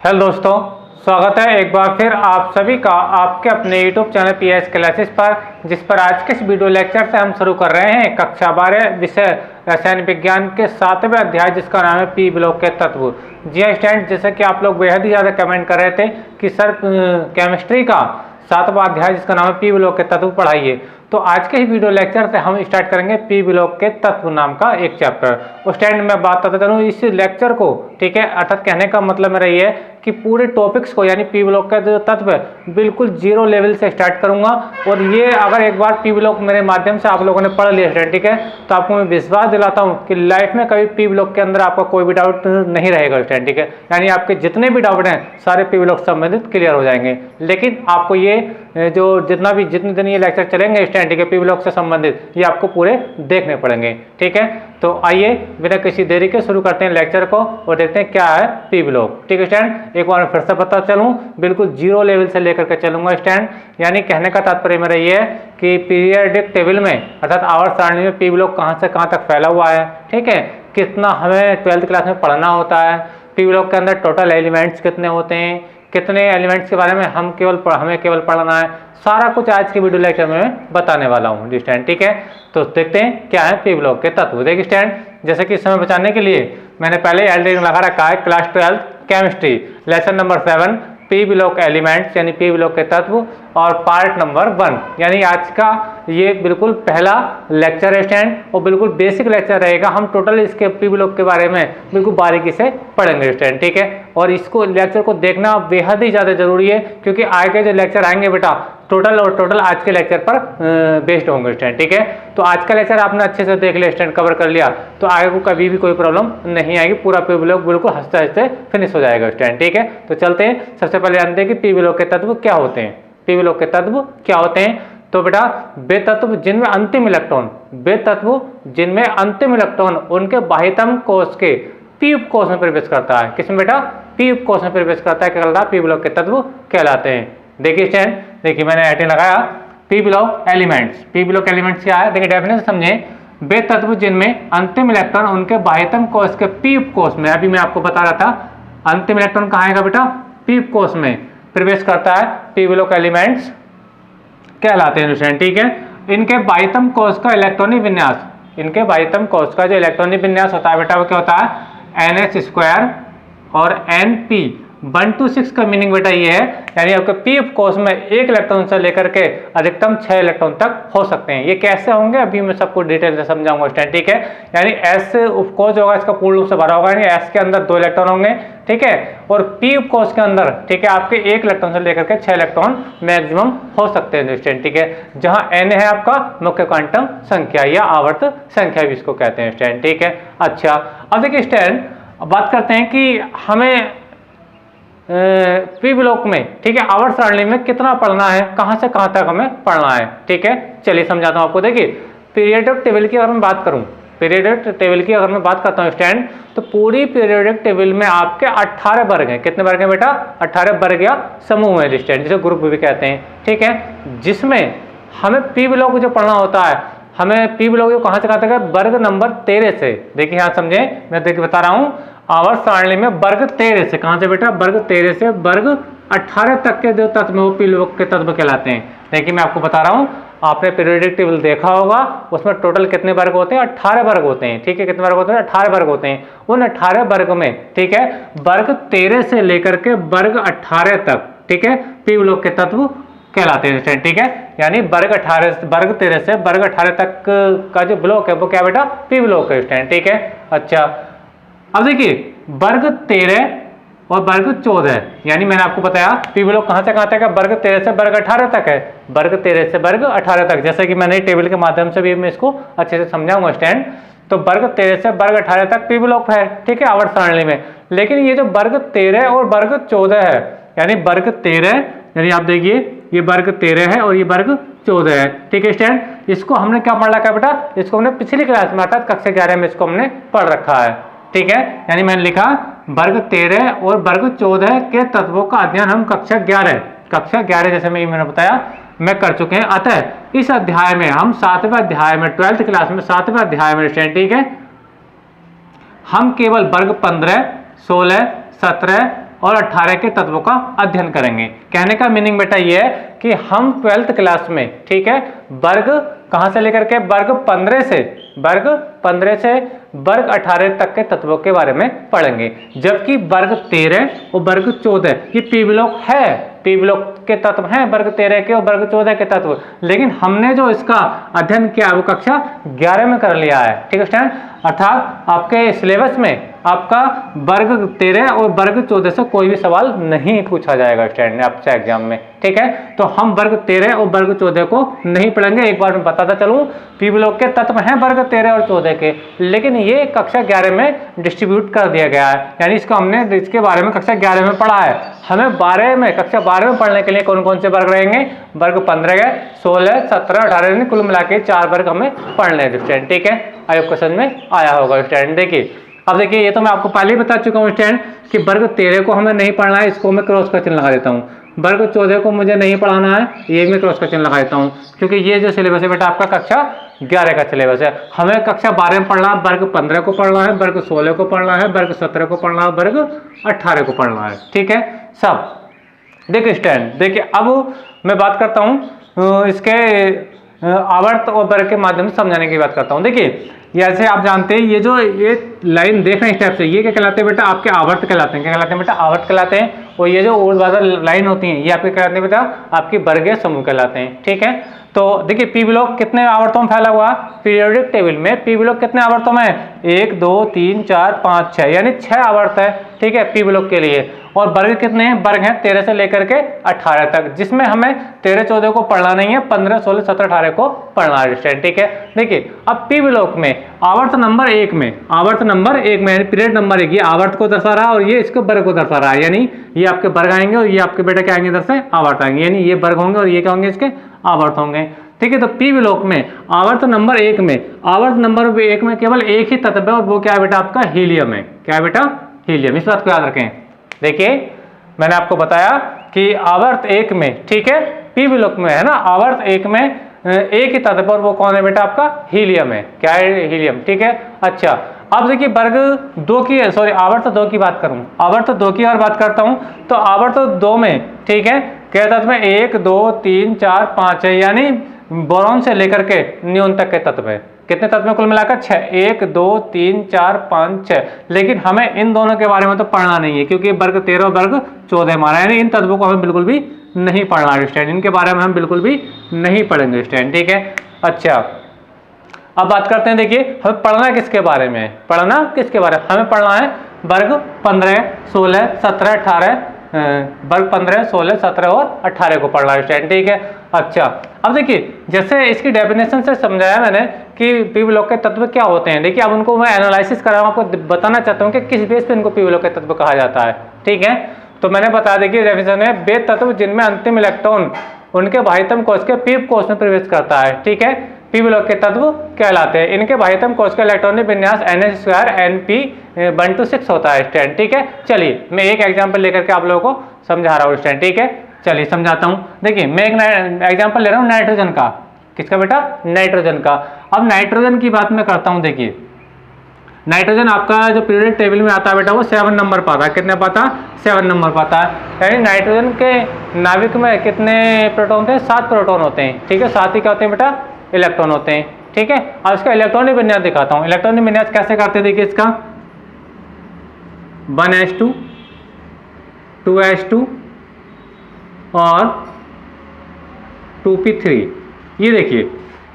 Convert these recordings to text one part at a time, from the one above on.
Hello दोस्तों, स्वागत है एक बार फिर आप सभी का आपके अपने YouTube चैनल पीएस क्लासेस पर, जिस पर आज के इस वीडियो लेक्चर से हम शुरू कर रहे हैं कक्षा 12 विषय रसायन विज्ञान के 7वें अध्याय, जिसका नाम है पी ब्लॉक के तत्व। जी हाँ स्टूडेंट, जैसे कि आप लोग बेहद ही ज़्यादा कमेंट कर रहे थे कि सर केमिस्ट्री का 7वां अध्याय जिसका नाम है पी ब्लॉक के तत्व पढ़ाइए, तो आज के ही वीडियो लेक्चर से हम स्टार्ट करेंगे पी ब्लॉक के तत्व नाम का एक चैप्टर। उस टाइम मैं बात करता हूँ इस लेक्चर को, ठीक है, अर्थात कहने का मतलब मेरा ये है कि पूरे टॉपिक्स को यानी पी ब्लॉक का जो तत्व है बिल्कुल जीरो लेवल से स्टार्ट करूंगा। और ये अगर एक बार पी ब्लॉक मेरे माध्यम से आप लोगों ने पढ़ लिया स्टूडेंट, ठीक है, तो आपको मैं विश्वास दिलाता हूँ कि लाइफ में कभी पी ब्लॉक के अंदर आपका कोई भी डाउट नहीं रहेगा स्टूडेंट, ठीक है। यानी आपके जितने भी डाउट हैं सारे पी ब्लॉक संबंधित क्लियर हो जाएंगे। लेकिन आपको ये जो जितने दिन ये लेक्चर चलेंगे स्टूडेंट, ठीक है, पी ब्लॉक से संबंधित ये आपको पूरे देखने पड़ेंगे, ठीक है। तो आइए बिना किसी देरी के शुरू करते हैं लेक्चर को और देखते हैं क्या है पी ब्लॉक, ठीक है स्टूडेंट। एक बार फिर से पता चलूं, बिल्कुल जीरो लेवल से लेकर के चलूंगा स्टूडेंट। यानी कहने का तात्पर्य मेरा ये है कि पीरियडिक टेबल में अर्थात आवर्त सारणी में पी ब्लॉक कहाँ से कहाँ तक फैला हुआ है, ठीक है, कितना हमें 12th क्लास में पढ़ना होता है, पी ब्लॉक के अंदर टोटल एलिमेंट्स कितने होते हैं, कितने एलिमेंट्स के बारे में हमें केवल पढ़ना है, सारा कुछ आज के वीडियो लेक्चर में बताने वाला हूँ स्टूडेंट, ठीक है। तो देखते हैं क्या है पी ब्लॉक के तत्व। देखिए स्टूडेंट, जैसे कि समय बचाने के लिए मैंने पहले एल्डिंग लगा रखा है class 12 chemistry lesson number 7 P block elements यानी पी ब्लॉक के तत्व और पार्ट नंबर 1, यानी आज का ये बिल्कुल पहला लेक्चर है स्टूडेंट और बिल्कुल बेसिक लेक्चर रहेगा। हम टोटल इसके पी ब्लॉक के बारे में बिल्कुल बारीकी से पढ़ेंगे स्टूडेंट, ठीक है। और इसको लेक्चर को देखना बेहद ही ज़्यादा जरूरी है, क्योंकि आगे जो लेक्चर आएंगे बेटा टोटल आज के लेक्चर पर बेस्ड होंगे स्टूडेंट, ठीक है। तो आज का लेक्चर आपने अच्छे से देख लिया स्टूडेंट, कवर कर लिया, तो आगे को कभी भी कोई प्रॉब्लम नहीं आएगी, पूरा पी ब्लॉक बिल्कुल हंसते हंसते फिनिश हो जाएगा स्टूडेंट, ठीक है। तो चलते हैं, सबसे पहले जानते हैं कि पी ब्लॉक के तत्व क्या होते हैं। पी ब्लॉक के तत्व क्या होते हैं? तो बेटा वे तत्व जिनमें अंतिम इलेक्ट्रॉन उनके बाह्यतम कोश के पी उपकोश में प्रवेश करता है। किसमें बेटा? पी उपकोश में प्रवेश करता है, क्या कहलाता है? पी ब्लॉक के तत्व कहलाते हैं। देखिए स्टूडेंट, देखिए मैंने हेडिंग लगाया P block elements. P block elements क्या है? देखिए डेफिनेशन समझे, वे तत्व जिनमें अंतिम इलेक्ट्रॉन उनके बाह्यतम कोश के पी उपकोश में, अभी मैं आपको बता रहा था अंतिम इलेक्ट्रॉन कहाँ आएगा बेटा? पी उपकोश में प्रवेश करता है, पी ब्लॉक एलिमेंट्स कहलाते हैं स्टूडेंट, ठीक है। इनके बाह्यतम कोश का इलेक्ट्रॉनिक विन्यास, इनके बाह्यतम कोश का जो इलेक्ट्रॉनिक विन्यास होता है बेटा वो क्या होता है? NH² और NP 1 to 6 का मीनिंग बेटा ये है, यानी आपके पी उपकोश में 1 इलेक्ट्रॉन से लेकर के अधिकतम 6 इलेक्ट्रॉन तक हो सकते हैं। ये कैसे होंगे अभी मैं सबको डिटेल से समझाऊंगा स्टूडेंट, ठीक है। यानी S उपकोश होगा इसका पूर्ण रूप से भरा होगा, यानी S के अंदर 2 इलेक्ट्रॉन होंगे, ठीक है, और पी उपकोश के अंदर, ठीक है, आपके 1 इलेक्ट्रॉन से लेकर के 6 इलेक्ट्रॉन मैक्सिमम हो सकते हैं स्टूडेंट, ठीक है। जहां N है आपका मुख्य क्वांटम संख्या या आवर्त संख्या भी इसको कहते हैं स्टूडेंट, ठीक है। अच्छा, अब देखिए स्टूडेंट, बात करते हैं कि हमें पी ब्लॉक में, ठीक है, आवर्त सारणी में कितना पढ़ना है, कहां से कहां तक हमें पढ़ना है, ठीक है। चलिए समझाता हूं आपको। देखिए पीरियोडिक टेबल की अगर मैं बात करूं, पीरियोडिक टेबल की अगर मैं बात करता हूं स्टूडेंट, तो पूरी पीरियोडिक टेबल में आपके 18 वर्ग हैं। कितने वर्ग हैं बेटा? 18 वर्ग या समूह है स्टूडेंट, जिसे ग्रुप भी कहते हैं, ठीक है। जिसमें हमें पी ब्लॉक जो पढ़ना होता है, हमें पी ब्लॉक कहां से कहां तक है? वर्ग नंबर 13 से। देखिए यहां समझे, मैं देखिए बता रहा हूं आवर्त सारणी में वर्ग 13 से, कहां से बेटा? वर्ग 13 से वर्ग 18 तक के जो तत्व वो पी ब्लॉक के तत्व कहलाते हैं। देखिए मैं आपको बता रहा हूं, आपने पीरियोडिक टेबल देखा होगा, उसमें टोटल कितने वर्ग होते हैं? 18 वर्ग होते हैं, ठीक है। कितने वर्ग होते हैं? 18 वर्ग होते हैं। उन 18 वर्ग में, ठीक है, वर्ग 13 से लेकर के वर्ग 18 तक, ठीक है, पी ब्लॉक के तत्व कहलाते हैं स्टूडेंट, ठीक है। यानी वर्ग 13 से वर्ग 18 तक का जो ब्लॉक है वो क्या बेटा? पी ब्लॉक है स्टूडेंट, ठीक है। अच्छा, अब देखिए वर्ग 13 और वर्ग 14, यानी मैंने आपको बताया पी ब्लॉक कहां से कहां तक है? वर्ग 13 से वर्ग 18 तक है, वर्ग 13 से वर्ग 18 तक। जैसे कि मैंने टेबल के माध्यम से भी मैं इसको अच्छे से समझाऊंगा स्टूडेंट। तो वर्ग 13 से वर्ग 18 तक पी ब्लॉक है, ठीक है, आवर्त सारणी में। लेकिन ये जो वर्ग 13 और वर्ग 14 है, यानी वर्ग 13, यानी आप देखिए ये वर्ग 13 है और ये वर्ग 14 है, ठीक है स्टूडेंट। इसको हमने क्या पढ़ रखा है बेटा? इसको हमने पिछली क्लास में अर्थात कक्षा 11 में इसको हमने पढ़ रखा है, ठीक है। यानी मैंने लिखा वर्ग 13 और वर्ग 14 के तत्वों का अध्ययन हम कक्षा 11 जैसे मैंने बताया मैं कर चुके हैं। अतः इस अध्याय में हम 7वें अध्याय में 12th क्लास में 7वें अध्याय में स्टूडेंट, ठीक है, हम केवल वर्ग 15, 16, 17, और 18 के तत्वों का अध्ययन करेंगे। कहने का मीनिंग बेटा ये है कि हम 12th क्लास में, ठीक है, वर्ग कहाँ से लेकर के वर्ग 15 से वर्ग 18 तक के तत्वों के बारे में पढ़ेंगे, जबकि वर्ग 13 और वर्ग 14 ये पी ब्लॉक है, पी ब्लॉक के तत्व हैं वर्ग 13 के और वर्ग 14 के तत्व, लेकिन हमने जो इसका अध्ययन किया वो कक्षा 11 में कर लिया है, ठीक है स्टूडेंट। अर्थात आपके सिलेबस में आपका वर्ग 13 और वर्ग 14 से कोई भी सवाल नहीं पूछा जाएगा स्टूडेंट आपसे एग्जाम में, ठीक है। तो हम वर्ग 13 और वर्ग 14 को नहीं पढ़ेंगे। एक बार मैं बताता चलूँ, पी ब्लॉक के तत्व हैं वर्ग 13 और 14 के, लेकिन ये कक्षा 11 में डिस्ट्रीब्यूट कर दिया गया है, यानी इसको हमने इसके बारे में कक्षा 11 में पढ़ा है। हमें 12 में कक्षा 12 में पढ़ने के लिए कौन कौन से वर्ग रहेंगे, वर्ग 15, 16, 17, 18 कुल मिला के 4 वर्ग हमें पढ़ने हैं स्टूडेंट, ठीक है। आयोग क्वेश्चन में आया होगा स्टूडेंट। देखिए अब देखिए, ये तो मैं आपको पहले ही बता चुका हूँ स्टूडेंट कि वर्ग 13 को हमें नहीं पढ़ना है, इसको मैं क्रॉस का चिन्ह लगा देता हूँ। वर्ग 14 को मुझे नहीं पढ़ाना है, ये मैं क्रॉस का चिन्ह लगा देता हूँ, क्योंकि ये जो सिलेबस है बेटा आपका कक्षा 11 का सिलेबस है। हमें कक्षा 12 में पढ़ना है, वर्ग 15 को पढ़ना है, वर्ग 16 को पढ़ना है, वर्ग 17 को पढ़ना है, वर्ग 18 को पढ़ना है, ठीक है सब। देखिए स्टूडेंट, देखिए अब मैं बात करता हूँ इसके आवर्त और वर्ग के माध्यम से समझाने की बात करता हूँ। देखिए जैसे आप जानते हैं, ये जो ये लाइन देख रहे हैं इस टाइप से, ये क्या कहलाते हैं बेटा, आपके आवर्त कहलाते हैं। क्या कहलाते हैं बेटा, आवर्त कहलाते हैं। और ये जो ऊर्ध्वाधर लाइन होती है ये आपके कहलाते हैं बेटा आपकी वर्गीय समूह कहलाते हैं, ठीक है। तो देखिए पी ब्लॉक कितने आवर्तों में फैला हुआ, पीरियोडिक टेबल में पी ब्लॉक कितने आवर्तों में, 1 2 3 4 5 6, यानी 6 आवर्त है, ठीक है, पी ब्लॉक के लिए। और वर्ग कितने हैं, वर्ग हैं 13 से लेकर के 18 तक, जिसमें हमें 13 14 को पढ़ना नहीं है, 15 16 17 18 को पढ़ना है, ठीक है। देखिए अब पी ब्लॉक में आवर्त नंबर 1 में, आवर्त नंबर 1 में पीरियड नंबर 1 ये आवर्त को दर्शा रहा है और ये इसको वर्ग को दर्शा रहा है, यानी ये आपके वर्ग आएंगे और ये आपके बेटा क्या आएंगे इधर से आवर्त आएंगे, यानी ये वर्ग होंगे और ये क्या होंगे इसके आवर्त होंगे, ठीक है। तो पी ब्लॉक में आवर्त नंबर 1 में, आवर्त नंबर 1 में केवल एक ही तत्व है और वो क्या है बेटा आपका हीलियम है। क्या है बेटा, हीलियम। इस बात को याद रखें। देखिए मैंने आपको बताया कि आवर्त 1 में, ठीक है, पी ब्लॉक में है ना, आवर्त 1 में एक ही तत्व और वो कौन है बेटा आपका हीलियम है। क्या है, हीलियम, ठीक है। अच्छा अब देखिए वर्ग 2 की, सॉरी आवर्त 2 की बात करूं, आवर्त 2 की और बात करता हूं, तो आवर्त 2 में, ठीक है, क्या तत्व है, 1 2 3 4 5 है, यानी बोरॉन से लेकर के नियोन तक के तत्व है। कितने तत्व में कुल मिलाकर 6, 1 2 3 4 5 6, लेकिन हमें इन दोनों के बारे में तो पढ़ना नहीं है, क्योंकि वर्ग 13 और वर्ग 14 हमारा, यानी इन तत्वों को हमें बिल्कुल भी नहीं पढ़ना है स्टूडेंट, इनके बारे में हम बिल्कुल भी नहीं पढ़ेंगे स्टूडेंट, ठीक है। अच्छा अब बात करते हैं, देखिए हमें पढ़ना किसके बारे में, पढ़ना किसके बारे में, हमें पढ़ना है वर्ग 15 16 17 18, वर्ग 15 16 17 और 18 को पढ़ना है स्टूडेंट, ठीक है। अच्छा अब देखिए जैसे इसकी डेफिनेशन से समझाया मैंने कि पी ब्लॉक के तत्व क्या होते हैं। देखिए अब उनको मैं एनालिसिस कर रहा हूँ, आपको बताना चाहता हूँ कि किस बेस पे इनको पी ब्लॉक के तत्व कहा जाता है, ठीक है। तो मैंने बता दिया कि डेफिनेशन है, वे तत्व जिनमें अंतिम इलेक्ट्रॉन उनके बाह्यतम कोश के पी कोश में प्रवेश करता है, ठीक है, पी ब्लॉक के तत्व कहलाते हैं। इनके बाह्यतम कोश का इलेक्ट्रॉनिक विन्यास NH2 Np1 होता है स्टूडेंट, ठीक है। चलिए मैं एक एग्जांपल लेकर के आप लोगों को समझा रहा हूँ स्टूडेंट, ठीक है। चलिए समझाता हूँ। देखिए मैं एक एग्जांपल ले रहा हूँ नाइट्रोजन का, किसका बेटा, नाइट्रोजन का। अब नाइट्रोजन की बात मैं करता हूँ। देखिए नाइट्रोजन आपका जो पीरियोडिक टेबल में आता है बेटा वो 7 नंबर पाता है, कितने पाता, 7 नंबर पाता है, यानी नाइट्रोजन के नाभिक में कितने प्रोटॉन थे, 7 प्रोटॉन होते हैं, ठीक है। 7 ही क्या होते हैं बेटा, इलेक्ट्रॉन होते हैं, ठीक है। अब इसका इलेक्ट्रॉनिक विन्यास दिखाता हूँ। इलेक्ट्रॉनिक विन्यास कैसे करते हैं, देखिए इसका 1s2 2s2 और 2p3, ये देखिए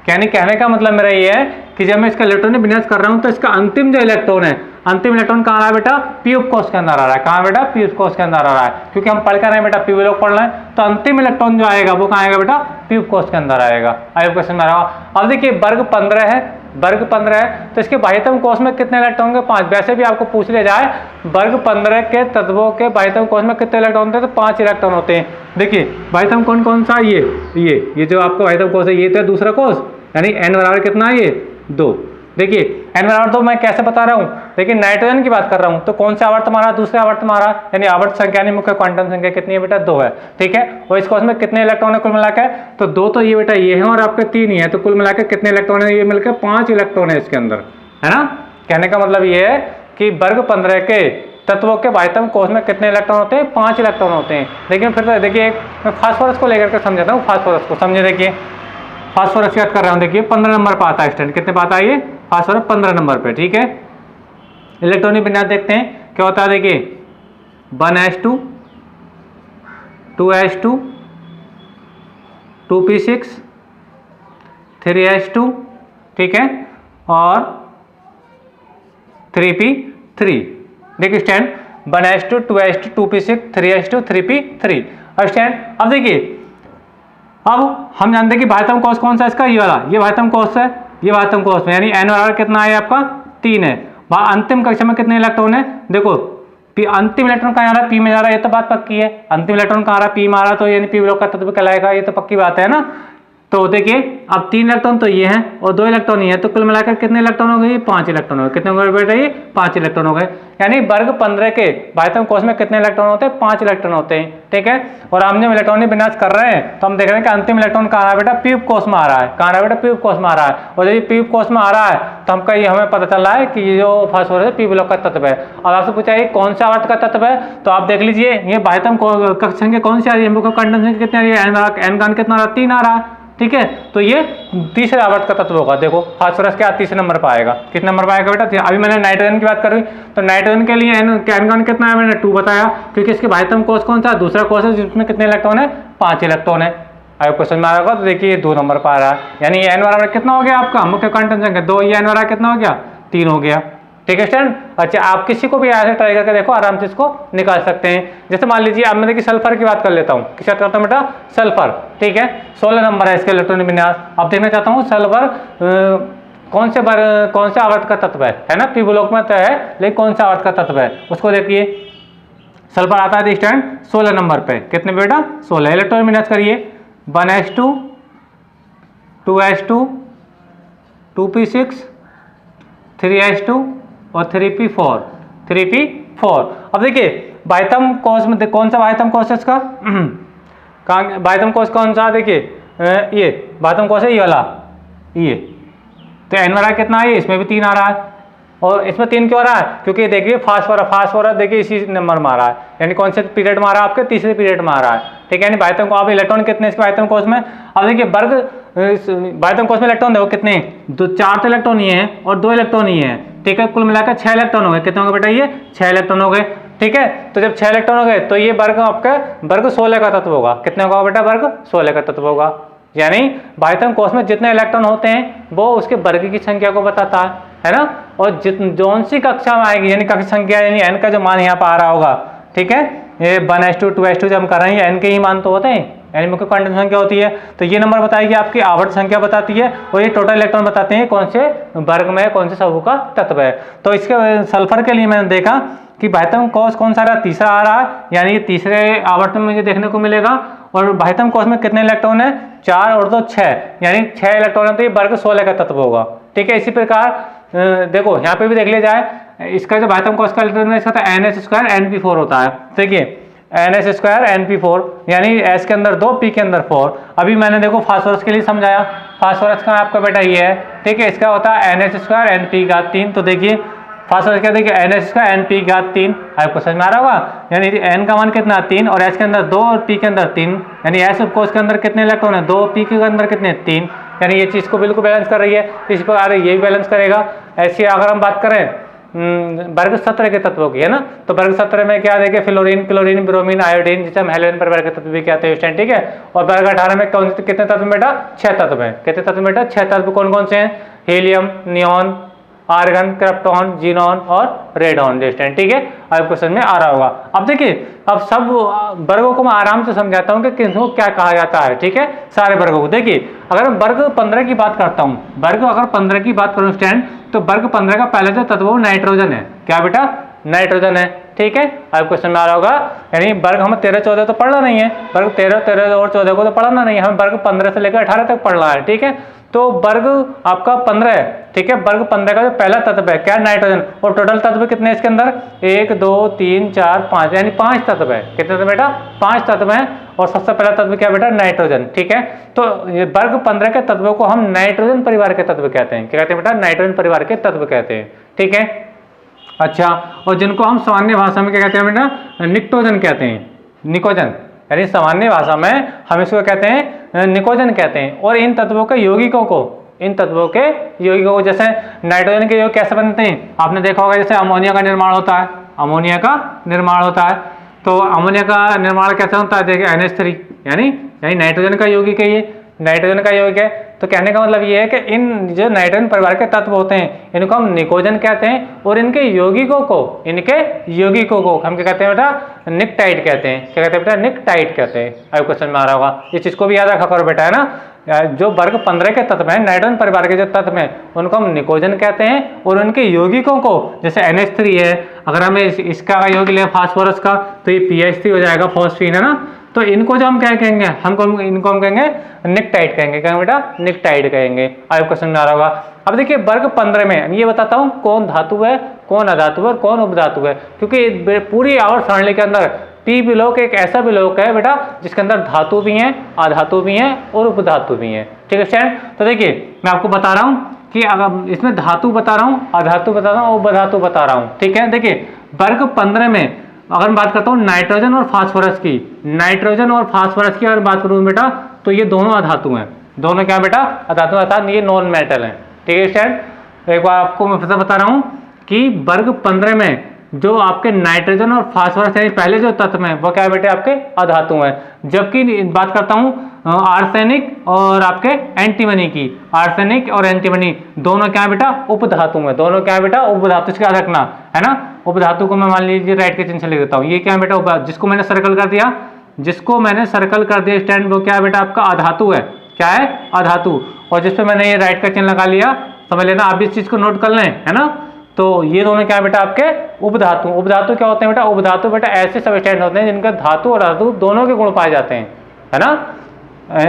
कहने का मतलब मेरा ये है कि जब मैं इसका इलेक्ट्रॉनिक विन्यास कर रहा हूं तो इसका अंतिम जो इलेक्ट्रॉन है, अंतिम इलेक्ट्रॉन कहाँ आ रहा है बेटा, पी उपकोश के अंदर आ रहा है। कहाँ बेटा, पी उपकोश के अंदर आ रहा है, क्योंकि हम पढ़ कर रहे हैं बेटा पी ब्लॉक पढ़ रहे हैं, तो अंतिम इलेक्ट्रॉन जो आएगा वो कहाँ आएगा बेटा, पी उपकोश के अंदर आएगा। आइए क्वेश्चन में आ रहा। अब देखिए वर्ग 15 है, वर्ग 15 है तो इसके बाह्यतम कोश में कितने इलेक्ट्रॉन होंगे, 5। वैसे भी आपको पूछ लिया जाए वर्ग 15 के तत्वों के बाह्यतम कोश में कितने इलेक्ट्रॉन होते हैं, तो 5 इलेक्ट्रॉन होते हैं। देखिए बाह्यतम कौन कौन सा, ये जो आपका बाह्यतम कोश है ये तो दूसरा कोश, यानी n बराबर कितना है, ये 2। देखिए n बराबर 2 मैं कैसे बता रहा हूँ, लेकिन नाइट्रोजन की बात कर रहा हूँ, तो कौन सा आवर्त मारा, दूसरा आवर्त मारा, यानी आवर्त संख्या यानी मुख्य क्वांटम संख्या कितनी है बेटा, 2 है, ठीक है। और इस कोश में कितने इलेक्ट्रॉन है कुल मिलाकर, तो 2 तो ये बेटा ये है और आपके 3 ही है, तो कुल मिलाकर कितने इलेक्ट्रॉन है, ये मिलकर 5 इलेक्ट्रॉन है इसके अंदर, है ना। कहने का मतलब ये है कि वर्ग 15 के तत्वों के बाह्यतम कोष में कितने इलेक्ट्रॉन होते हैं? 5 इलेक्ट्रॉन होते हैं। लेकिन फिर तो देखिए मैं फास्फोरस को लेकर के समझाता हूँ। फास्फोरस को समझे, देखिए फास्फोरस की बात कर रहा हूँ। देखिए 15 नंबर पर आता है स्टैंड, कितने पाता है ये? फास्फोरस 15 नंबर पे, ठीक है। इलेक्ट्रॉनिक विन्यास देखते हैं क्या होता है। देखिए 1s2, 2s2, 2p6, 3s2, ठीक है, और 3p3। देखिए stand 1s2, 2s2, 2p6, 3s2, 3p3। अब स्टैंड, अब देखिए अब हम जानते हैं कि बाह्यतम कोष कौन सा है इसका? ये वाला, ये बाह्यतम कोष है, ये बाह्यतम कोष में, यानी n बराबर कितना है आपका? 3 है। वहाँ अंतिम कक्षा में कितने इलेक्ट्रॉन है? देखो अंतिम इलेक्ट्रॉन कहाँ जा रहा है? पी में जा रहा है, ये तो बात पक्की है। अंतिम इलेक्ट्रॉन कहाँ आ रहा है? पी में आ रहा है, तो यानी पी ब्लॉक का तत्व कहलाएगा, ये तो पक्की बात है ना। तो देखिए अब 3 इलेक्ट्रॉन तो ये हैं और 2 इलेक्ट्रॉन ये है, तो कुल मिलाकर कितने इलेक्ट्रॉन हो गए? 5 इलेक्ट्रॉन हो गए। कितने हो गए बेटा? ये 5 इलेक्ट्रॉन हो गए। यानी वर्ग 15 के बाह्यतम कोष में कितने इलेक्ट्रॉन होते हैं? 5 इलेक्ट्रॉन होते हैं, ठीक है। और हम जब इलेक्ट्रॉनिक विन्यास कर रहे हैं तो हम देख रहे हैं कि अंतिम इलेक्ट्रॉन कहाँ आ रहा है बेटा? पी कोष में आ रहा है। कहाँ आ रहा है बेटा? पी कोष में आ रहा है। और जब ये पी कोष में आ रहा है तो हमका ये हमें पता चल रहा है कि ये जो फास्फोरस है पी ब्लॉक का तत्व है। अब आपसे पूछा है कौन सा आवर्त का तत्व है, तो आप देख लीजिए ये बाह्यतम कक्षा संख्या कौन सी आ रही है? हमको कंडन संख्या कितनी आ रही है? एन का कितना आ रहा है? 3 आ रहा है, ठीक है। तो ये तीसरे आवर्त का तत्व होगा। देखो फास्फोरस क्या तीसरे नंबर पर आएगा? कितने नंबर पर आएगा बेटा? अभी मैंने नाइट्रोजन की बात करी, तो नाइट्रोजन के लिए एन का कितना है? मैंने 2 बताया, क्योंकि इसके बाह्यतम कोष कौन सा? दूसरा कोष है, जिसमें कितने इलेक्ट्रॉन है? 5 इलेक्ट्रॉन है। अगर क्वेश्चन में आएगा तो देखिए 2 नंबर पर आ रहा है, यानी एन बराबर कितना हो गया आपका? मुख्य कंटन संख्या 2, ये एन बराबर कितना हो गया? 3 हो गया, ठीक है स्टूडेंट। अच्छा आप किसी को भी ऐसे ट्राई करके देखो, आराम से इसको निकाल सकते हैं। जैसे मान लीजिए अब मैं देखिए सल्फर की बात कर लेता हूँ। किस बात करता हूँ बेटा? सल्फर, ठीक है। 16 नंबर है इसके इलेक्ट्रॉनिक विन्यास। अब देखना चाहता हूँ सल्फर कौन से आवर्त का तत्व है ना? पी ब्लॉक में तो है, लेकिन कौन सा आवर्त का तत्व है उसको देखिए। सल्फर आता है स्टैंड 16 नंबर पे। कितने बेटा? 16। इलेक्ट्रॉनिक विन्यास करिए 1s2, 2s2, 2p6, 3s2 और 3p4, 3p4। अब देखिए बाह्यतम कोष में कौन सा बाह्यतम कोष है इसका? कहाँ बाह्यतम कोष कौन सा? देखिए ये बाह्यतम कोष है, ये वाला, ये। तो एन वाला कितना है? इसमें भी 3 आ रहा है। और इसमें 3 क्यों आ रहा है? क्योंकि देखिए फास्फोरस देखिए इसी नंबर में आ रहा है, यानी कौन से पीरियड में आ रहा है? आपके तीसरे पीरियड में आ रहा है, ठीक है। यानी बाह्यतम को आप इलेक्ट्रॉन कितने इसके बाह्यतम कोष में? अब देखिए वर्ग बाह्यतम कोष में इलेक्ट्रॉन देखो कितने? 4 तो इलेक्ट्रॉन ये हैं और 2 इलेक्ट्रॉन ये हैं, ठीक है। कुल मिलाकर 6 इलेक्ट्रॉन हो गए। कितने हो गए बेटा? ये 6 इलेक्ट्रॉन हो गए, ठीक है। तो जब 6 इलेक्ट्रॉन हो गए तो ये वर्ग आपका वर्ग 16 का तत्व होगा। कितने होगा बेटा? वर्ग 16 का तत्व होगा। यानी बाह्यतम कोष में जितने इलेक्ट्रॉन होते हैं वो उसके वर्ग की संख्या को बताता है ना। और जौन सी कक्षा में आएगी, यानी कक्षा संख्या, यानी एन का जो मान यहाँ पर आ रहा होगा, ठीक है। ये 1s2, 2s2 जब हम कर रहे हैं, एन के ही मान तो होते हैं, यानी मुख्य क्वांटम संख्या होती है। तो ये नंबर बताएगी आपकी आवर्त संख्या बताती है, और ये टोटल इलेक्ट्रॉन बताते हैं कौन से वर्ग में कौन से समूह का तत्व है। तो इसके सल्फर के लिए मैंने देखा कि बाह्यतम कोष कौन सा आ रहा है? तीसरा आ रहा है, यानी ये तीसरे आवर्त में मुझे देखने को मिलेगा। और बाह्यतम कोष में कितने इलेक्ट्रॉन है? 4 और 2 6, यानी 6 इलेक्ट्रॉन है, तो ये वर्ग 16 का तत्व होगा, ठीक है। इसी प्रकार देखो यहाँ पे भी देख लिया जाए, इसका जो बाह्यतम कोष का इलेक्ट्रॉन है इसका तो ns² np4 होता है। देखिए ns² np4, यानी s के अंदर 2, p के अंदर 4। अभी मैंने देखो फास्फोरस के लिए समझाया, फास्फोरस का आपका बेटा ये है, ठीक है। इसका होता है ns² np3। तो देखिए फास्फोरस क्या? देखिए ns² np3, आपको समझ में आ रहा होगा। यानी n का मान कितना? 3, और s के अंदर 2 और p के अंदर 3, यानी s कोष के अंदर कितने इलेक्ट्रॉन है? 2, p के अंदर कितने? 3, यानी ये चीज़ को बिल्कुल बैलेंस कर रही है। इस प्रकार ये भी बैलेंस करेगा। ऐसी अगर हम बात करें वर्ग 17 के तत्वों की, है ना, तो वर्ग 17 में क्या देखिए? फ्लोरीन, क्लोरीन, ब्रोमीन, आयोडीन, जिसे हम हेलोजन परिवार के तत्व भी कहते हैं, ठीक है। और वर्ग 18 में कौन से कितने तत्व बेटा? 6 तत्व हैं। कितने तत्व बेटा? 6 तत्व। कौन कौन से हैं? Helium, neon, argon, krypton, xenon और रेडॉन, ठीक है। आपको समझ में आ रहा होगा। अब देखिए अब सब वर्गों को मैं आराम से समझाता हूँ कि किनको क्या कहा जाता है, ठीक है। सारे वर्गों को देखिए, अगर मैं वर्ग 15 की बात करता हूँ, वर्ग अगर 15 की बात करूँ स्टैंड, तो वर्ग 15 का पहले जो तत्व वो नाइट्रोजन है। क्या बेटा? नाइट्रोजन है, ठीक है। आपको समझ में आ रहा होगा। यानी वर्ग हमें 13, 14 तो पढ़ना नहीं है, वर्ग 13, 13 और 14 को तो पढ़ना नहीं है, हमें वर्ग 15 से लेकर 18 तक पढ़ना है, ठीक है। तो वर्ग आपका 15 है, ठीक है। वर्ग 15 का जो पहला तत्व है क्या? नाइट्रोजन। और टोटल तत्व कितने इसके अंदर? 1, 2, 3, 4, 5, यानी 5 तत्व है। कितने तत्व बेटा? 5 तत्व हैं। और सबसे पहला तत्व क्या बेटा? नाइट्रोजन, ठीक है। तो ये वर्ग 15 के तत्वों को हम नाइट्रोजन परिवार के तत्व कहते हैं। क्या कहते हैं बेटा? नाइट्रोजन परिवार के तत्व कहते हैं, ठीक है। अच्छा, और जिनको हम सामान्य भाषा में क्या कहते हैं बेटा, निकोजन कहते हैं, निकोजन, यानी सामान्य भाषा में हम इसको कहते हैं निकोजन कहते हैं। और इन तत्वों के यौगिकों को, इन तत्वों के यौगिकों को, जैसे नाइट्रोजन के यौगिक कैसे बनते हैं आपने देखा होगा, जैसे अमोनिया का निर्माण होता है, अमोनिया का निर्माण होता है। तो अमोनिया का निर्माण कैसे होता है, देखिए NH3, यानी नाइट्रोजन का यौगिक है, ये नाइट्रोजन का यौगिक है। तो कहने का मतलब ये है कि इन जो नाइट्रोजन परिवार के तत्व होते हैं इनको हम निकोजन कहते हैं, और इनके यौगिकों को हम क्या कहते हैं बेटा, निकटाइड कहते हैं। क्या कहते हैं बेटा, निकटाइड कहते हैं। अब क्वेश्चन में आ रहा होगा, इस चीज को भी याद रखा करो बेटा, है ना। जो वर्ग 15 के तत्व हैं, नाइट्रोजन परिवार के जो तत्व हैं उनको हम निकोजन कहते हैं, और उनके यौगिकों को, जैसे NH3 है, अगर हमें इसका यौगिक ले फास्फोरस का तो ये PH3 हो जाएगा, फॉस्फीन, है ना। तो इनको जो हम क्या कहेंगे, इनको हम कहेंगे निकटाइड कहेंगे। क्या बेटा, निकटाइड कहेंगे। अब क्वेश्चन में आ रहा होगा। अब देखिए वर्ग 15 में ये बताता हूँ कौन धातु है, कौन अधातु है और कौन उपधातु है, क्योंकि पूरी आवर्त सारणी के अंदर पी विलोक एक ऐसा विलोक है बेटा जिसके अंदर धातु भी हैं, अधातु भी हैं और उपधातु भी हैं। ठीक है स्टूडेंट, तो देखिए मैं आपको बता रहा हूँ कि अगर इसमें धातु बता रहा हूँ, अधातु बता रहा हूँ, उपधातु बता रहा हूँ। ठीक है, देखिए वर्ग 15 में अगर मैं बात करता हूँ नाइट्रोजन और फास्फोरस की, नाइट्रोजन और फास्फोरस की अगर बात करूँ बेटा, तो ये दोनों अधातु हैं, दोनों क्या बेटा, अधातु, अर्थात ये नॉन मेटल हैं। ठीक है स्टूडेंट, एक बार आपको मैं फिर से बता रहा हूँ कि वर्ग 15 में जो आपके नाइट्रोजन और फास्फोरस यानी पहले जो तत्व हैं वो क्या है बेटे, आपके अधातु हैं। जबकि बात करता हूँ आर्सेनिक और आपके एंटीमनी की, आर्सेनिक और एंटीमनी दोनों क्या है बेटा, उपधातु हैं, दोनों क्या है बेटा, उपधातु। इसका याद रखना, है ना। उपधातु को मैं मान लीजिए राइट के चिन्ह से लिख देता हूँ, ये क्या है बेटा, जिसको मैंने सर्कल कर दिया, जिसको मैंने सर्कल कर दिया स्टैंड, वो क्या है बेटा, आपका अधातु है। क्या है, अधातु। और जिसपे मैंने ये राइट का चिन्ह लगा लिया, समझ लेना, आप इस चीज को नोट कर लें, है ना। तो ये दोनों क्या है बेटा, आपके उपधातु। उपधातु क्या होते हैं बेटा, उपधातु बेटा ऐसे सबस्टेंस होते हैं जिनका धातु और अधातु दोनों के गुण पाए जाते हैं, है ना।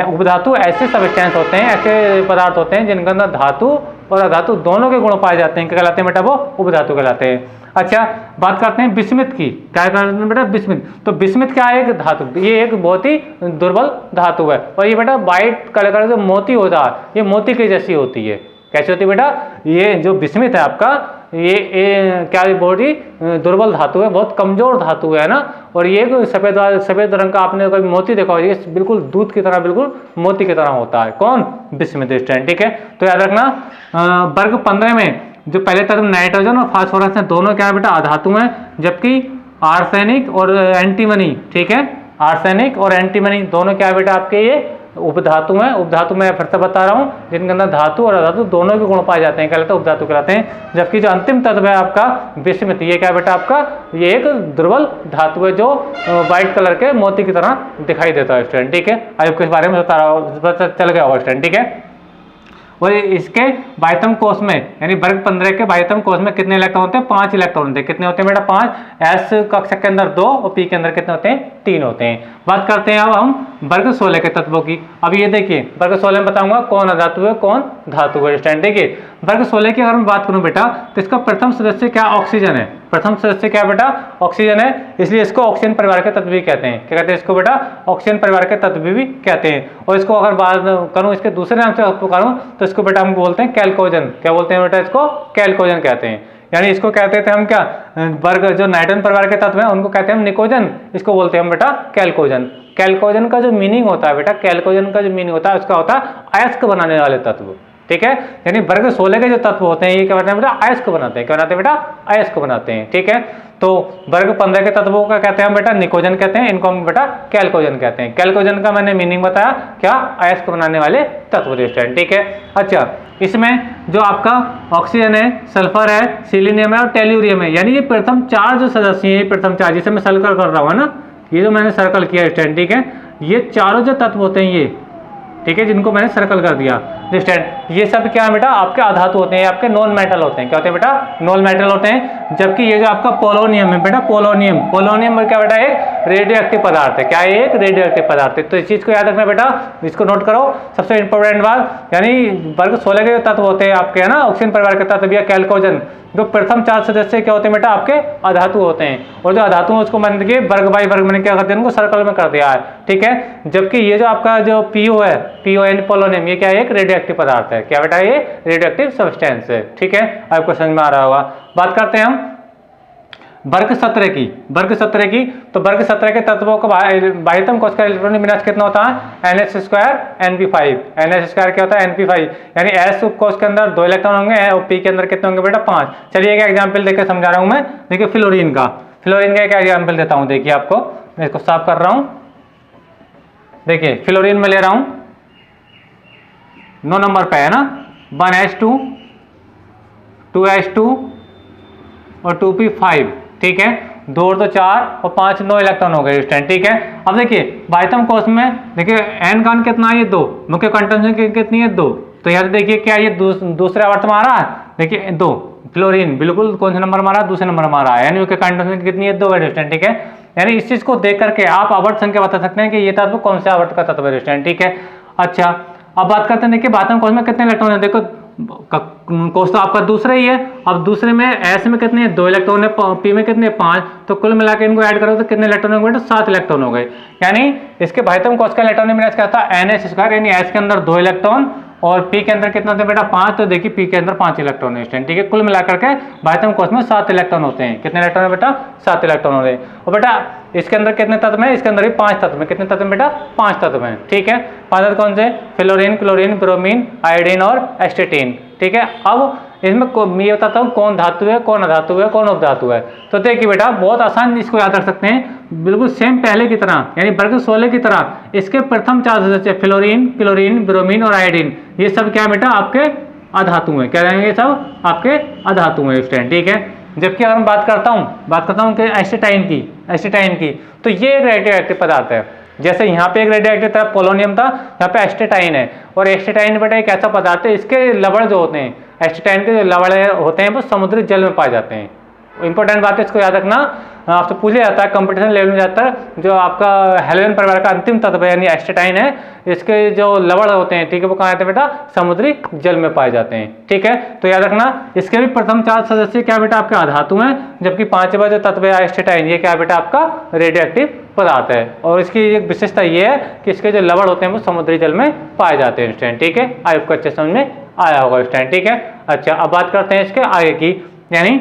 उपधातु ऐसे सबस्टेंस होते हैं, ऐसे पदार्थ होते हैं जिनके अंदर धातु और अधातु दोनों के गुण पाए जाते हैं, क्या कहलाते हैं बेटा, वो उपधातु कहलाते हैं। अच्छा, बात करते हैं बिस्मिथ की, क्या करते हैं बेटा, बिस्मिथ। तो बिस्मिथ क्या है, एक धातु, ये एक बहुत ही दुर्बल धातु है, और ये बेटा वाइट कलर का जो मोती होता है, ये मोती की जैसी होती है। कैसे होती है बेटा, ये जो बिस्मिथ है आपका, ये क्या बहुत ही दुर्बल धातु है, बहुत कमजोर धातु है ना। और ये सफेद रंग का आपने कभी मोती देखा हो, ये बिल्कुल दूध की तरह, बिल्कुल मोती की तरह होता है। कौन, बिस्मिथ स्टैंड। ठीक है, तो याद रखना वर्ग 15 में जो पहले तत्व नाइट्रोजन और फास्फोरस हैं दोनों क्या है बेटा, अधातु हैं, जबकि आर्सेनिक और एंटीमनी, ठीक है, आर्सेनिक और एंटीमनी दोनों क्या है बेटा, आपके ये उपधातु हैं। उपधातु मैं फिर से बता रहा हूँ, जिनके अंदर धातु और अधातु दोनों के गुण पाए जाते हैं, कहलाते हैं उपधातु कहलाते हैं। जबकि जो अंतिम तत्व है आपका बिस्मिथ, ये क्या है बेटा, आपका ये एक दुर्बल धातु है जो व्हाइट कलर के मोती की तरह दिखाई देता है स्टूडेंट। ठीक है, आयुक्त के बारे में बता रहा हूँ, चल गया होगा स्टूडेंट। ठीक है, और इसके बाह्यतम कोष में, यानी वर्ग 15 के बाह्यतम कोष में कितने इलेक्ट्रॉन होते हैं, 5 इलेक्ट्रॉन होते हैं। कितने होते हैं बेटा, 5। एस कक्षक के अंदर 2 और पी के अंदर कितने होते हैं, 3 होते हैं। बात करते हैं अब हम वर्ग 16 के तत्वों की। अब ये देखिए वर्ग 16 में बताऊंगा कौन अधातु है, कौन धातु है स्टूडेंट। देखिए वर्ग 16 की अगर मैं बात करूं बेटा, तो इसका प्रथम सदस्य क्या, ऑक्सीजन है। प्रथम सदस्य क्या बेटा, ऑक्सीजन है, इसलिए इसको ऑक्सीजन परिवार के तत्व भी कहते हैं। क्या कहते हैं इसको बेटा, ऑक्सीजन परिवार के तत्व भी कहते हैं। और इसको अगर बात करूं इसके दूसरे नाम से पुकारूं तो इसको बेटा हम बोलते हैं कैल्कोजन। क्या बोलते हैं बेटा, इसको कैल्कोजन कहते हैं। यानी इसको कहते थे हम क्या, वर्ग जो नाइट्रोजन परिवार के तत्व हैं उनको कहते हैं हम निकोजन, इसको बोलते हैं हम बेटा कैल्कोजन। कैल्कोजन का जो मीनिंग होता है बेटा, कैल्कोजन का जो मीनिंग होता है उसका होता है अयस्क बनाने वाले तत्व। ठीक है, यानी वर्ग 16 के जो तत्व होते हैं ये क्या बनाते हैं बेटा, अयस्क बनाते हैं। क्या बनाते हैं बेटा, अयस्क बनाते हैं। ठीक है, तो वर्ग 15 के तत्वों का कहते हैं हम बेटा निकोजन कहते हैं, इनको हम बेटा कैल्कोजन कहते हैं। कैल्कोजन का मैंने मीनिंग बताया, क्या, अयस्क बनाने वाले तत्व स्टूडेंट। ठीक है, अच्छा इसमें जो आपका ऑक्सीजन है, सल्फर है, सिलीनियम है और टेल्यूरियम है, यानी ये प्रथम 4 जो सदस्य हैं, प्रथम 4 जिसे मैं सर्कल कर रहा हूँ ना, ये जो मैंने सर्कल किया स्टूडेंट। ठीक है, ये चारों जो तत्व होते हैं ये, ठीक है, जिनको मैंने सर्कल कर दिया स्टूडेंट, ये सब क्या है बेटा, आपके अधातु होते हैं, आपके नॉन मेटल होते हैं। क्या होते हैं बेटा, नॉन मेटल होते हैं। जबकि ये जो आपका पोलोनियम है बेटा, पोलोनियम, पोलोनियम क्या बेटा, एक रेडियो एक्टिव पदार्थ है। क्या है, एक रेडियो एक्टिव पदार्थ है। तो इस चीज को याद रखना बेटा, इसको नोट करो। सबसे इंपॉर्टेंट बात, यानी वर्ग 16 के तत्व होते हैं आपके, है ना, ऑक्सीजन परिवार के तत्व या कैल्कोजन, जो प्रथम 4 सदस्य क्या होते हैं बेटा, आपके अधातु होते हैं। और जो अधातु है उसको मैंने देखिए वर्ग बाई वर्ग मैंने क्या कर दिया, उनको सर्कल में कर दिया है। ठीक है, जबकि ये जो आपका जो पीओ है, पीओ यानी पोलोनियम, ये क्या है, एक रेडियो एक्टिव पदार्थ है। क्या बेटा, ये रेडियो एक्टिव सब्सटेंस है। ठीक है, आपको समझ में आ रहा होगा। बात करते हैं हम वर्ग 17 की तो वर्ग 17 के तत्वों का बाह्यतम कोश का इलेक्ट्रॉनिक विन्यास कितना होता है NH2 NP5। NH2 क्या होता है NP5, यानी S उपकोश के अंदर 2 इलेक्ट्रॉन होंगे और P के अंदर कितने होंगे बेटा 5। चलिए एक एग्जांपल देकर समझा रहा हूं मैं। देखिए फ्लोरीन का एक एग्जांपल देता हूं। देखिए आपको मैं इसको साफ कर रहा हूं। देखिए फ्लोरीन में ले रहा हूं 9 नंबर पे है ना 1H2 2H2 और 2P5, ठीक है। 2 और 2 4 और 5 9 इलेक्ट्रॉन हो गए स्टैंड, ठीक है। अब देखिए बाह्यतम कोश में देखिए एन का कितना है ये 2, मुख्य कंटेंशन कितनी है 2, तो यहाँ देखिए क्या ये दूसरे आवर्त में आ रहा है। देखिए 2 फ्लोरीन बिल्कुल कौन सा नंबर मारा, दूसरे नंबर मारा है, यानी मुख्य कंटेंशन कितनी है 2 है स्टैंड, ठीक है। यानी इस चीज को देख करके आप आवर्त संख्या बता सकते हैं कि ये तत्व कौन से आवर्त का तत्व है स्टैंड, ठीक है। अच्छा अब बात करते हैं, देखिए बाह्यतम कोश में कितने इलेक्ट्रॉन है। देखो कोश तो आपका दूसरा ही है। अब दूसरे में एस में कितने 2 इलेक्ट्रॉन है, पी में कितने 5, तो कुल मिलाकर इनको ऐड करो तो कितने इलेक्ट्रॉन हो गए, 7 इलेक्ट्रॉन हो गए। यानी इसके बाह्यतम कोश का इलेक्ट्रॉनिक विन्यास क्या था NH2, यानी एस के अंदर 2 इलेक्ट्रॉन और पी के अंदर कितना होता है बेटा 5, तो देखिए पी के अंदर 5 इलेक्ट्रॉन है, ठीक है। कुल मिलाकर के बाह्यतम कोश में 7 इलेक्ट्रॉन होते हैं। कितने इलेक्ट्रॉन है बेटा 7 इलेक्ट्रॉन होते हैं। और बेटा इसके अंदर कितने तत्व हैं, इसके अंदर भी 5 तत्व हैं। कितने तत्व हैं बेटा 5 तत्व हैं, ठीक है। 5 तत्व कौन से, फ्लोरीन क्लोरीन ब्रोमीन आयोडीन और एस्टेटीन, ठीक है। अब इसमें मैं बताता हूँ कौन धातु है कौन अधातु है कौन उपधातु है। तो देखिए बेटा बहुत आसान इसको याद रख सकते हैं, बिल्कुल सेम पहले की तरह, यानी वर्ग 16 की तरह। इसके प्रथम 4 सदस्य फ्लोरीन क्लोरीन ब्रोमीन और आयोडीन, ये सब क्या बेटा आपके अधातु हैं। क्या रहेंगे सब आपके अधातु हैं स्टूडेंट, ठीक है। जबकि अगर मैं बात करता हूँ कि एस्टेटाइन की, तो ये एक रेडियो एक्टिव पदार्थ है। जैसे यहाँ पे एक रेडियो एक्टिव था पोलोनियम था, यहाँ पे एस्टेटाइन है। और एस्टेटाइन बेटा एक ऐसा पदार्थ है, इसके लवण जो होते हैं, एस्टेटाइन के जो लवण होते हैं वो समुद्री जल में पाए जाते हैं। इंपॉर्टेंट बात है, इसको याद रखना, आपसे पूछा जाता है कंपटीशन लेवल में जाता है। जो आपका हेलोजन परिवार का अंतिम तत्व है यानी एस्टेटाइन है, इसके जो लवण होते हैं, ठीक है, वो कहाँ आते हैं बेटा समुद्री जल में पाए जाते हैं, ठीक है। तो याद रखना इसके भी प्रथम 4 सदस्य क्या बेटा आपके अधातु हैं, जबकि 5वां जो तत्व है एस्टेटाइन, ये क्या बेटा आपका रेडियो एक्टिव पदार्थ है। और इसकी एक विशेषता ये है कि इसके जो लवण होते हैं वो समुद्री जल में पाए जाते हैं स्टूडेंट, ठीक है। आपको अच्छे समझ में आया होगा स्टूडेंट, ठीक है। अच्छा अब बात करते हैं इसके आगे की, यानी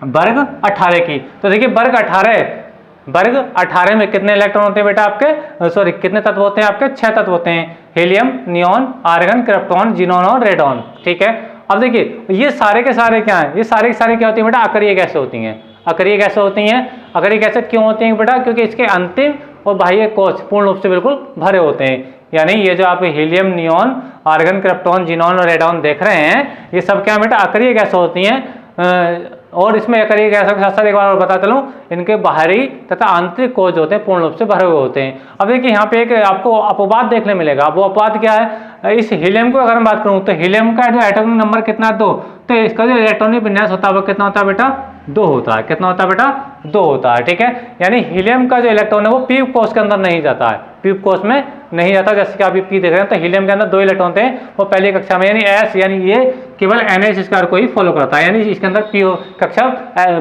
वर्ग 18 की। तो देखिए वर्ग 18 में कितने इलेक्ट्रॉन होते हैं बेटा आपके, सॉरी कितने तत्व होते हैं आपके, 6 तत्व होते हैं, helium neon argon krypton xenon और रेडॉन, ठीक है। अब देखिए ये सारे के सारे क्या हैं, ये सारे के सारे क्या होती हैं बेटा अकरीय गैसें होती हैं। अकरीय गैसें होती हैं। अकरीय गैसें क्यों होती हैं बेटा, क्योंकि इसके अंतिम और बाह्य कोश पूर्ण रूप से बिल्कुल भरे होते हैं। यानी ये जो आप helium neon argon krypton xenon और रेडॉन देख रहे हैं, ये सब क्या बेटा अकरीय गैसें होती हैं। और इसमें अकरीय गैसों के साथ साथ एक बार और बता चलूं, इनके बाहरी तथा आंतरिक कोश होते हैं पूर्ण रूप से भरे हुए होते हैं। अब देखिए यहाँ पे एक आपको अपवाद देखने मिलेगा। वो अपवाद क्या है, इस हीलियम को अगर मैं बात करूं तो हीलियम का जो एटॉमिक नंबर कितना है 2, तो इसका जो इलेक्ट्रॉनिक विन्यास होता है वो कितना होता है बेटा 2 होता है। कितना होता है बेटा 2 होता है, ठीक है। यानी हीलियम का जो इलेक्ट्रॉन है वो पी कोश के अंदर नहीं जाता है, पी कोश में नहीं जाता। जैसे कि आप पी देख रहे हैं तो हीलियम के अंदर 2 इलेक्ट्रॉन थे, वो पहली कक्षा में, यानी एस यानी ये केवल NH2 को ही फॉलो करता है, यानी इसके अंदर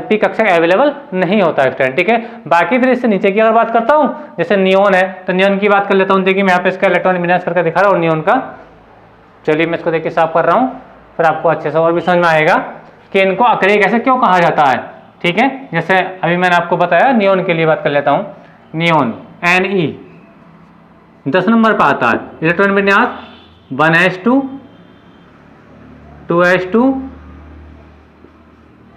पी कक्षा अवेलेबल नहीं होता है, ठीक है। बाकी फिर इससे नीचे की अगर बात करता हूँ, जैसे नियॉन है तो नियॉन की बात कर लेता हूँ। देखिए मैं यहाँ पे इसका इलेक्ट्रॉनिक विन्यास करके दिखा रहा हूँ नियॉन का। चलिए मैं इसको देखिए साफ कर रहा हूँ, फिर आपको अच्छे से और भी समझ में आएगा कि इनको अकरीय गैसें क्यों कहा जाता है, ठीक है। जैसे अभी मैंने आपको बताया नियॉन के लिए बात कर लेता हूँ। नियॉन Ne 10 नंबर पर आता है, इलेक्ट्रॉनिक विन्यास 1H2 2H2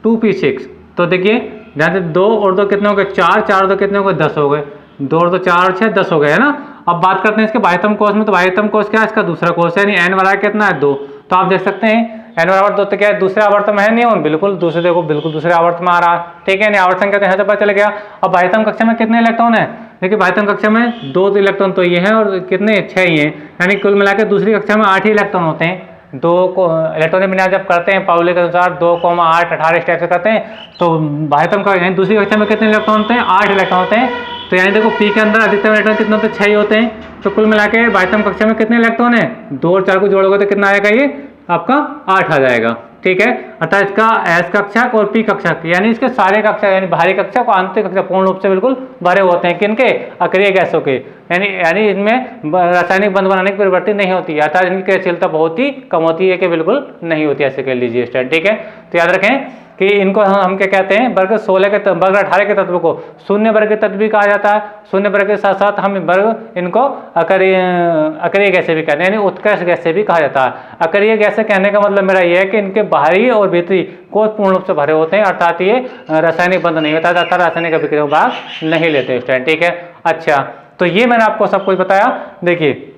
2P6। तो देखिए ध्यान से 2 और 2 कितने हो गए 4, 4 और 2 कितने हो गए 10 हो गए, 2 और 2 4 और 6 10 हो गए, है ना। अब बात करते हैं इसके बाह्यतम कोश में, तो बाह्यतम कोश क्या है, इसका दूसरा कोश है, यानी n बराबर कितना है 2। तो आप देख सकते हैं n बराबर 2 तो क्या है दूसरे आवर्त में है नियॉन, बिल्कुल दूसरे, देखो बिल्कुल दूसरे आवर्त में आ रहा है, ठीक है। आवर्त संख्या तो यहाँ से पता चल गया। अब बाह्यतम कक्षा में कितने इलेक्ट्रॉन है, देखिए बाह्यतम कक्षा में 2 इलेक्ट्रॉन तो ये है और कितने 6 ही हैं, यानी कुल मिलाकर दूसरी कक्षा में 8 ही इलेक्ट्रॉन होते हैं। 2 को इलेक्ट्रॉनिक विन्यास जब करते हैं पाउली के अनुसार 2, 8, 18 इस टाइप से करते हैं, तो बाह्यतम का यानी दूसरी कक्षा में कितने इलेक्ट्रॉन होते हैं 8 इलेक्ट्रॉन होते हैं। तो यानी देखो पी के अंदर अधिकतम इलेक्ट्रॉन कितने होते हैं 6 ही होते हैं। तो कुल मिला के बाह्यतम कक्षा में कितने इलेक्ट्रॉन है 2 और 4 को जोड़ोगे तो कितना आएगा, ये आपका 8 आ जाएगा, ठीक है। अर्थात इसका एस कक्षक और पी कक्षक यानी इसके सारे कक्षक यानी बाहरी कक्षक और आंतरिक कक्षक पूर्ण रूप से बिल्कुल भरे होते हैं। किनके, अक्रिय गैसों के, यानी इनमें रासायनिक बंध बनाने की प्रवृत्ति नहीं होती है, अर्थात इनकी क्रियाशीलता बहुत ही कम होती है कि बिल्कुल नहीं होती, ऐसे कह लीजिए स्टूडेंट, ठीक है। तो याद रखें कि इनको हम क्या कहते हैं, वर्ग 16 के वर्ग 18 के तत्व को शून्य वर्ग के तत्व भी कहा जाता है। शून्य वर्ग के साथ साथ हम वर्ग इनको अकरीय गैसें भी कहते हैं, यानी उत्कर्ष गैसें भी कहा जाता है। अकरीय गैसें कहने का मतलब मेरा ये है कि इनके बाहरी और भीतरी कोष पूर्ण रूप से भरे होते हैं, अर्थात ये रासायनिक बंध नहीं होता, अर्थात रासायनिक अभिक्रिया में भाग नहीं लेते स्टूडेंट, ठीक है। अच्छा, तो ये मैंने आपको सब कुछ बताया। देखिए,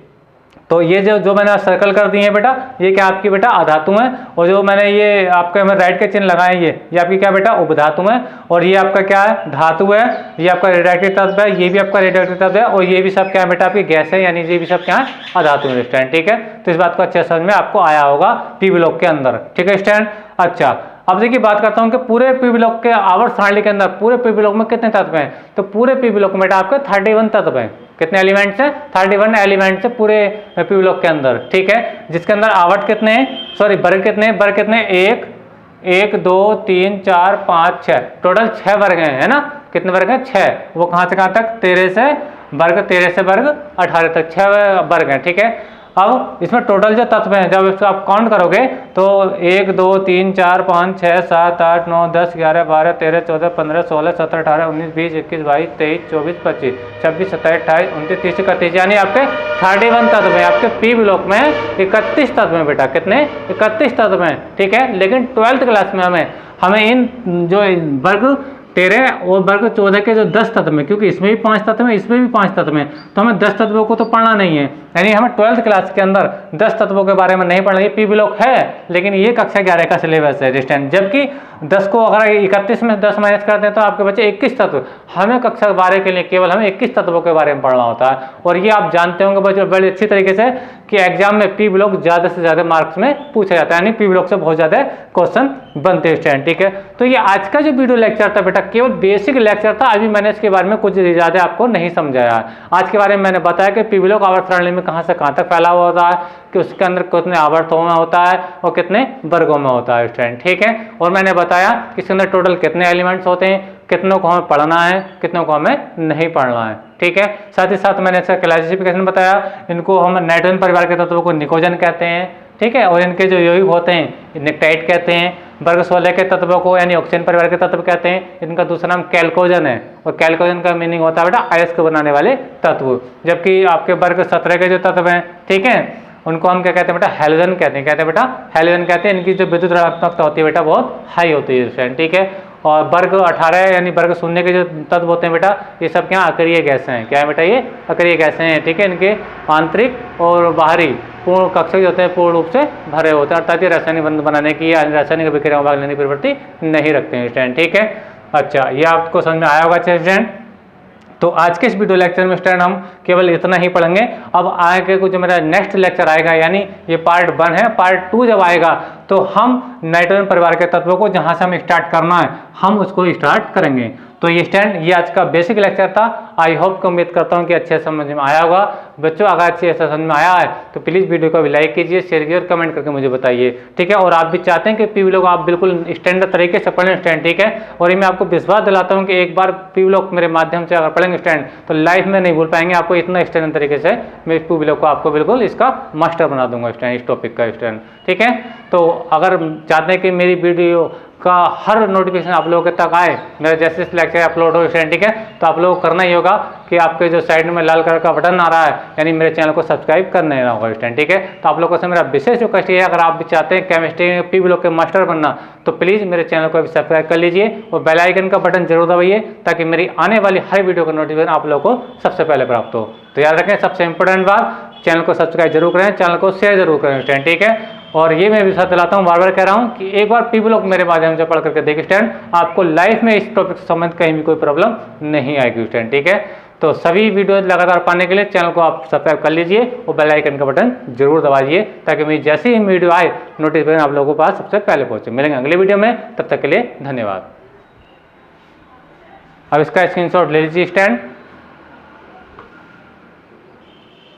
तो ये जो मैंने सर्कल कर दिए हैं बेटा, ये क्या आपकी बेटा अधातु है, और जो मैंने ये आपके में राइट के चिन्ह लगाए ये आपकी क्या बेटा उपधातु है, और ये आपका क्या है धातु है, ये आपका रेडियोएक्टिव तत्व है, ये भी आपका रेडियोएक्टिव तत्व है, और ये भी सब क्या है बेटा आपकी गैस है, यानी ये भी सब क्या है अधातु है स्टूडेंट, ठीक है। तो इस बात को अच्छे समझ में आपको आया होगा पी ब्लॉक के अंदर, ठीक है स्टूडेंट। अच्छा, अब देखिए बात करता हूँ कि पूरे पी ब्लॉक के आवर्त सारणी के अंदर पूरे पी ब्लॉक में कितने तत्व हैं, तो पूरे पी ब्लॉक में बेटा आपके 31 तत्व हैं। कितने एलिमेंट्स हैं, 31 एलिमेंट्स है पूरे पी ब्लॉक के अंदर, ठीक है। जिसके अंदर आवर्त कितने हैं, सॉरी वर्ग कितने हैं, वर्ग कितने, 1 2 3 4 5 6, टोटल 6 वर्ग हैं, है ना। कितने वर्ग हैं, 6। वो कहाँ से कहाँ तक, 13 से वर्ग 18 तक 6 वर्ग हैं, ठीक है। अब इसमें टोटल जो तत्व हैं, जब इसको आप काउंट करोगे तो 1 2 3 4 5 6 7 8 9 10 11 12 13 14 15 16 17 18 19 20 21 22 23 24 25 26 27 28 29 30 31, यानी आपके 31 तत्व हैं। आपके पी ब्लॉक में 31 तत्व हैं बेटा, कितने 31 तत्व हैं, ठीक है। लेकिन 12th क्लास में हमें इन जो वर्ग 13 और वर्ग 14 के जो 10 तत्व में, क्योंकि इसमें भी 5 तत्व में, इसमें भी 5 तत्व में, तो हमें 10 तत्वों को तो पढ़ना नहीं है, यानी हमें 12th क्लास के अंदर 10 तत्वों के बारे में नहीं पढ़ना। ये पी ब्लॉक है, लेकिन ये कक्षा 11 का सिलेबस है डिस्टेंट, जबकि 10 को अगर 31 में 10 माइनस करते हैं तो आपके बचे 21 तत्व। हमें कक्षा 12 के लिए केवल हमें 21 तत्वों के बारे में पढ़ना होता है, और ये आप जानते होंगे बच्चों बड़े अच्छी तरीके से कि एग्जाम में पी ब्लॉक ज़्यादा से ज़्यादा मार्क्स में पूछा जाता है, यानी पी ब्लॉक से बहुत ज़्यादा क्वेश्चन बनते हैं स्टूडेंट, ठीक है। तो ये आज का जो वीडियो लेक्चर था बेटा केवल बेसिक लेक्चर था, अभी मैंने इसके बारे में कुछ ज़्यादा आपको नहीं समझाया। आज के बारे में मैंने बताया कि पी ब्लॉक आवर्त सारणी में कहाँ से कहाँ तक फैला हुआ होता है, कि उसके अंदर कितने आवर्तों में होता है और कितने वर्गों में होता है स्टूडेंट, ठीक है। और मैंने बताया कि इसके अंदर टोटल कितने एलिमेंट्स होते हैं, कितनों को हमें पढ़ना है, कितनों को हमें नहीं पढ़ना है, ठीक है। साथ ही साथ मैंने इसका क्लासिफिकेशन बताया, इनको हम नाइट्रोजन परिवार के तत्वों को निकोजन कहते हैं, ठीक है, और इनके जो यौगिक होते हैं निकटाइड कहते हैं। वर्ग 16 के तत्वों को यानी ऑक्सीजन परिवार के तत्व कहते हैं, इनका दूसरा नाम कैल्कोजन है, और कैल्कोजन का मीनिंग होता है बेटा अयस्क बनाने वाले तत्व। जबकि आपके वर्ग 17 के जो तत्व हैं, ठीक है, उनको हम क्या कहते हैं बेटा हैलोजन कहते हैं, कहते हैं बेटा हैलोजन कहते हैं। इनकी जो विद्युत ऋणात्मकता होती है बेटा बहुत हाई होती है, ठीक है। और वर्ग 18 यानी वर्ग 0 के जो तत्व होते हैं बेटा, ये सब क्या अकरीय गैसें हैं, क्या है बेटा ये अकरीय गैसें हैं, ठीक है। इनके आंतरिक और बाहरी पूर्ण कक्षक जो होते हैं पूर्ण रूप से भरे होते हैं, अर्थात ये रासायनिक बंध बनाने की या रासायनिक अभिक्रिया में भाग लेने की प्रवृत्ति नहीं रखते हैं स्टूडेंट, ठीक है। अच्छा, ये आपको समझ में आया होगा स्टूडेंट। तो आज के इस वीडियो लेक्चर में स्टूडेंट हम केवल इतना ही पढ़ेंगे। अब आगे कुछ मेरा नेक्स्ट लेक्चर आएगा, यानी ये पार्ट 1 है, पार्ट 2 जब आएगा तो हम नाइट्रोजन परिवार के तत्वों को जहां से हमें स्टार्ट करना है हम उसको स्टार्ट करेंगे। तो ये स्टूडेंट ये आज का बेसिक लेक्चर था। आई होप उम्मीद करता हूँ कि अच्छे समझ में आया होगा बच्चों। अगर अच्छे से समझ में आया है तो प्लीज़ वीडियो को भी लाइक कीजिए, शेयर कीजिए और कमेंट करके मुझे बताइए, ठीक है। और आप भी चाहते हैं कि पी ब्लॉक आप बिल्कुल स्टैंडर्ड तरीके से पढ़ें स्टूडेंट, ठीक है। और ये मैं आपको विश्वास दिलाता हूँ कि एक बार पी ब्लॉक मेरे माध्यम से अगर पढ़ेंगे स्टूडेंट तो लाइफ में नहीं भूल पाएंगे। आपको इतना स्टैंडर्ड तरीके से मैं इस पी ब्लॉक को आपको बिल्कुल इसका मास्टर बना दूंगा स्टूडेंट, इस टॉपिक का स्टूडेंट, ठीक है। तो अगर चाहते हैं कि मेरी वीडियो का हर नोटिफिकेशन आप लोगों के तक आए, मेरा जैसे लेक्चर अपलोड हो स्टूडेंट, ठीक है, तो आप लोगों को करना ही होगा कि आपके जो साइड में लाल कलर का बटन आ रहा है यानी मेरे चैनल को सब्सक्राइब करना ही होगा स्टूडेंट, ठीक है। तो आप लोगों से मेरा विशेष रिक्वेस्ट है, अगर आप भी चाहते हैं केमिस्ट्री में पी ब्लॉक के मास्टर बनना तो प्लीज़ मेरे चैनल को सब्सक्राइब कर लीजिए और बेल आइकन का बटन जरूर दबाइए ताकि मेरी आने वाली हर वीडियो का नोटिफिकेशन आप लोगों को सबसे पहले प्राप्त हो। तो याद रखें, सबसे इंपॉर्टेंट बात, चैनल को सब्सक्राइब जरूर करें, चैनल को शेयर जरूर करें स्टूडेंट, ठीक है। और ये मैं विश्वास दिलाता हूँ, बार बार कह रहा हूँ कि एक बार पी ब्लॉक मेरे माध्यम से पढ़ करके देखिए स्टूडेंट, आपको लाइफ में इस टॉपिक से संबंधित कहीं भी कोई प्रॉब्लम नहीं आएगी स्टूडेंट, ठीक है। तो सभी वीडियो लगातार पाने के लिए चैनल को आप सब्सक्राइब कर लीजिए और बेल आइकन का बटन जरूर दबाइए ताकि मेरी जैसे ही वीडियो आए नोटिफिकेशन आप लोगों के पास सबसे पहले पहुंचे। मिलेंगे अगले वीडियो में, तब तक के लिए धन्यवाद। अब इसका स्क्रीनशॉट ले लीजिए स्टूडेंट।